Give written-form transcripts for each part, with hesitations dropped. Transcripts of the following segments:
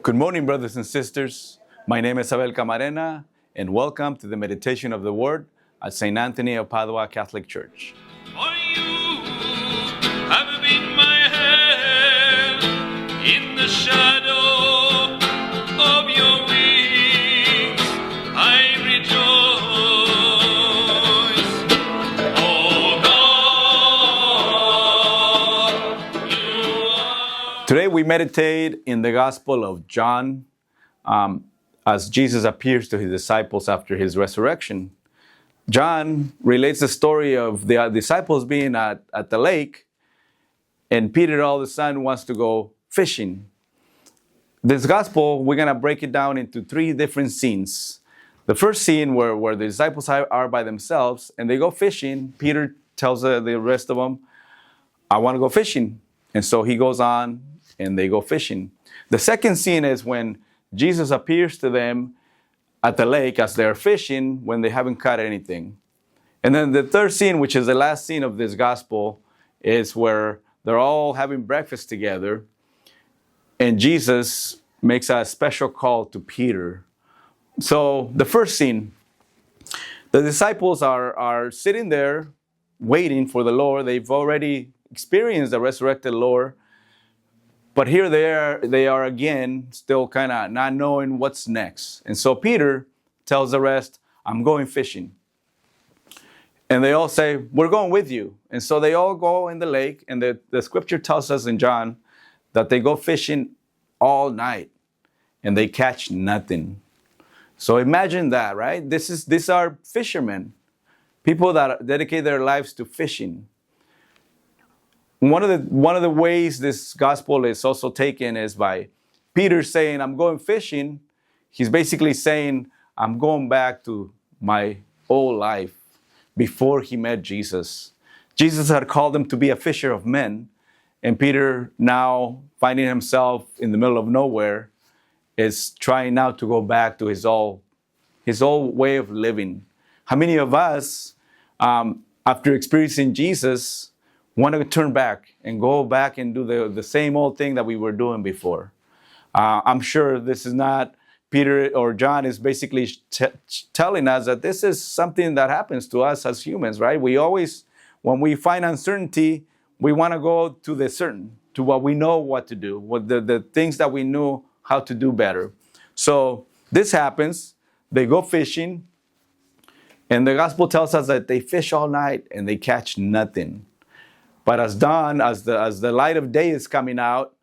Good morning, brothers and sisters. My name is Abel Camarena, and welcome to the meditation of the Word at St. Anthony of Padua Catholic Church. For you have been my help in the shadow of your wings. I rejoice. Oh God, you are. Today we meditate in the Gospel of John as Jesus appears to his disciples after his resurrection. John relates the story of the disciples being at the lake, and Peter all of a sudden wants to go fishing. This gospel, we're going to break it down into three different scenes. The first scene where the disciples are by themselves and they go fishing, Peter tells the rest of them, I want to go fishing. And so he goes on and they go fishing. The second scene is when Jesus appears to them at the lake as they're fishing when they haven't caught anything. And then the third scene, which is the last scene of this gospel, is where they're all having breakfast together and Jesus makes a special call to Peter. So the first scene, the disciples are sitting there waiting for the Lord. They've already experienced the resurrected Lord. But here they are again, still kind of not knowing what's next. And so Peter tells the rest, I'm going fishing. And they all say, we're going with you. And so they all go in the lake. And the scripture tells us in John that they go fishing all night and they catch nothing. So imagine that, right? These are fishermen, people that dedicate their lives to fishing. One of the ways this gospel is also taken is by Peter saying, I'm going fishing. He's basically saying, I'm going back to my old life before he met Jesus. Jesus had called him to be a fisher of men. And Peter, now finding himself in the middle of nowhere, is trying now to go back to his old way of living. How many of us, after experiencing Jesus, want to turn back and go back and do the same old thing that we were doing before? I'm sure this is not, Peter or John is basically telling us that this is something that happens to us as humans, right? We always, when we find uncertainty, we want to go to the certain, to what we know what to do, what the things that we know how to do better. So this happens, they go fishing, and the gospel tells us that they fish all night and they catch nothing. But as the light of day is coming out,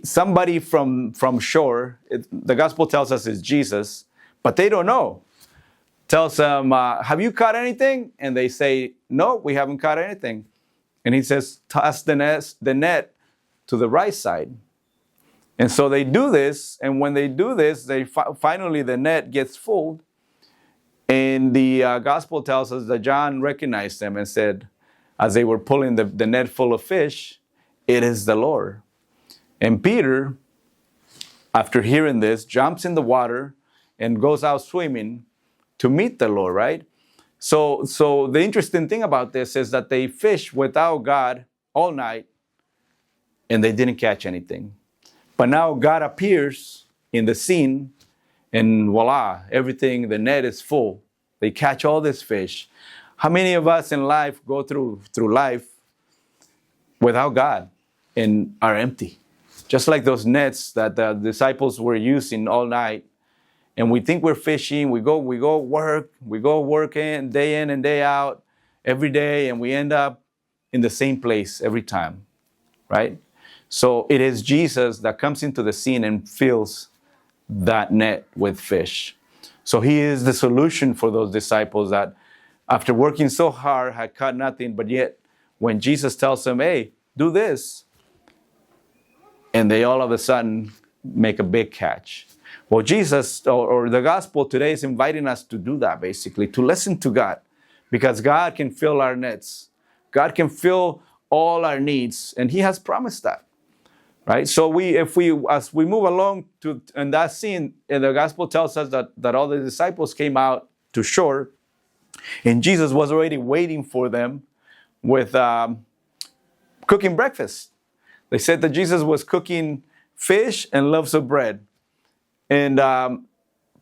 somebody from shore, the gospel tells us it's Jesus, but they don't know. Tells them, have you caught anything? And they say, no, we haven't caught anything. And he says, toss the net to the right side. And so they do this, and when they do this, finally the net gets full. And the gospel tells us that John recognized them and said, as they were pulling the net full of fish, it is the Lord. And Peter, after hearing this, jumps in the water and goes out swimming to meet the Lord, right? So the interesting thing about this is that they fished without God all night and they didn't catch anything. But now God appears in the scene and voila, everything, the net is full. They catch all this fish. How many of us in life go through life without God and are empty? Just like those nets that the disciples were using all night. And we think we're fishing, we go working day in and day out every day, and we end up in the same place every time, right? So it is Jesus that comes into the scene and fills that net with fish. So he is the solution for those disciples that after working so hard, had caught nothing, but yet when Jesus tells them, hey, do this, and they all of a sudden make a big catch. Well, Jesus, or the gospel today is inviting us to do that, basically, to listen to God, because God can fill our nets. God can fill all our needs, and he has promised that, right? So as we move along in that scene, and the gospel tells us that all the disciples came out to shore, and Jesus was already waiting for them with cooking breakfast. They said that Jesus was cooking fish and loaves of bread. And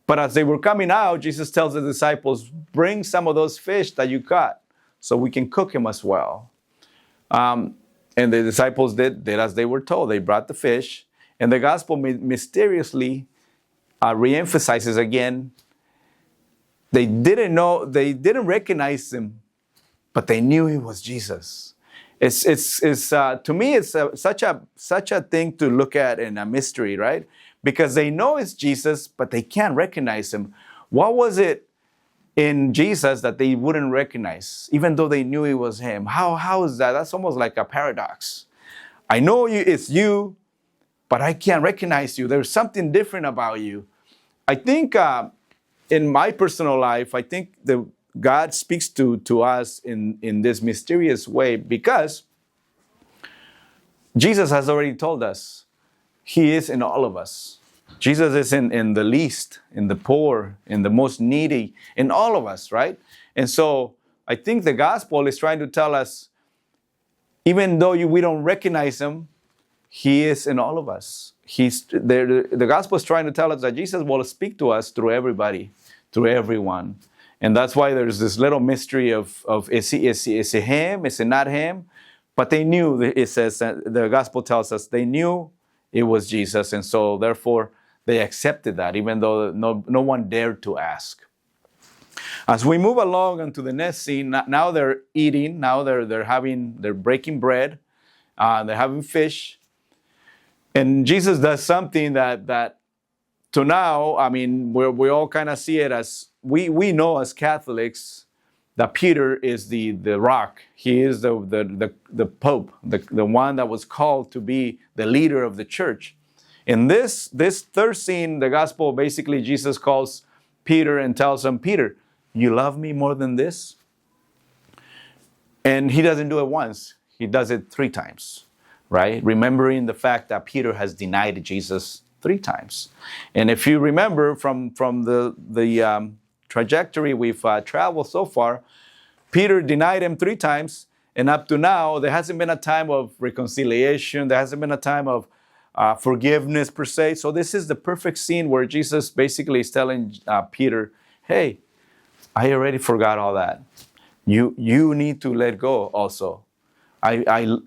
but as they were coming out, Jesus tells the disciples, bring some of those fish that you caught so we can cook them as well. And the disciples did as they were told. They brought the fish. And the gospel mysteriously reemphasizes again, they didn't recognize him, but they knew he was Jesus. It's to me, it's such a thing to look at in a mystery, right? Because they know it's Jesus, but they can't recognize him. What was it in Jesus that they wouldn't recognize, even though they knew it was him? How is that? That's almost like a paradox. I know it's you, but I can't recognize you. There's something different about you. I think in my personal life, I think God speaks to us in this mysterious way because Jesus has already told us he is in all of us. Jesus is in the least, in the poor, in the most needy, in all of us, right? And so I think the gospel is trying to tell us, even though we don't recognize him, he is in all of us. The gospel is trying to tell us that Jesus will speak to us through everybody, through everyone. And that's why there's this little mystery of is it him? Is it not him? But they knew, it says, the gospel tells us they knew it was Jesus. And so therefore they accepted that, even though no one dared to ask. As we move along into the next scene, now they're eating, now they're breaking bread, they're having fish. And Jesus does something that to now, I mean, we all kind of see it as, we know as Catholics that Peter is the rock. He is the Pope, the one that was called to be the leader of the church. In this third scene, the gospel, basically Jesus calls Peter and tells him, Peter, you love me more than this? And he doesn't do it once. He does it 3 times, right? Remembering the fact that Peter has denied Jesus 3 times. And if you remember from the trajectory we've traveled so far, Peter denied him 3 times. And up to now, there hasn't been a time of reconciliation. There hasn't been a time of forgiveness per se. So this is the perfect scene where Jesus basically is telling Peter, hey, I already forgot all that. You need to let go also. I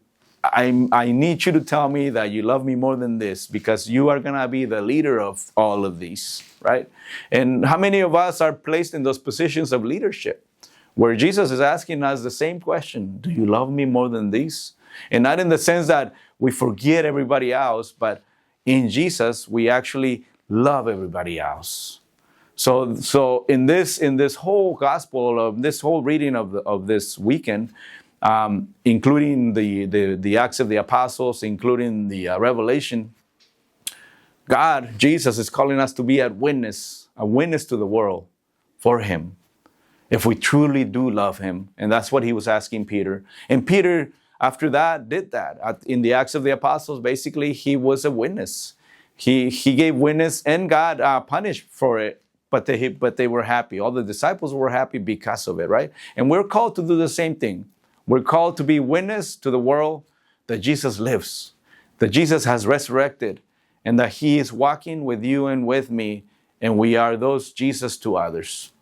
need you to tell me that you love me more than this, because you are going to be the leader of all of these, right? And how many of us are placed in those positions of leadership where Jesus is asking us the same question? Do you love me more than these? And not in the sense that we forget everybody else, but in Jesus, we actually love everybody else. So in this whole gospel, of this whole reading of this weekend, including the Acts of the Apostles, including the Revelation, God, Jesus, is calling us to be a witness to the world for him, if we truly do love him. And that's what he was asking Peter. And Peter, after that, did that. In the Acts of the Apostles, basically, he was a witness. He gave witness, and God punished for it, but they were happy. All the disciples were happy because of it, right? And we're called to do the same thing. We're called to be witness to the world that Jesus lives, that Jesus has resurrected, and that he is walking with you and with me, and we are those Jesus to others.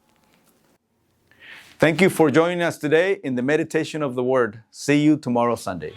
Thank you for joining us today in the meditation of the Word. See you tomorrow, Sunday.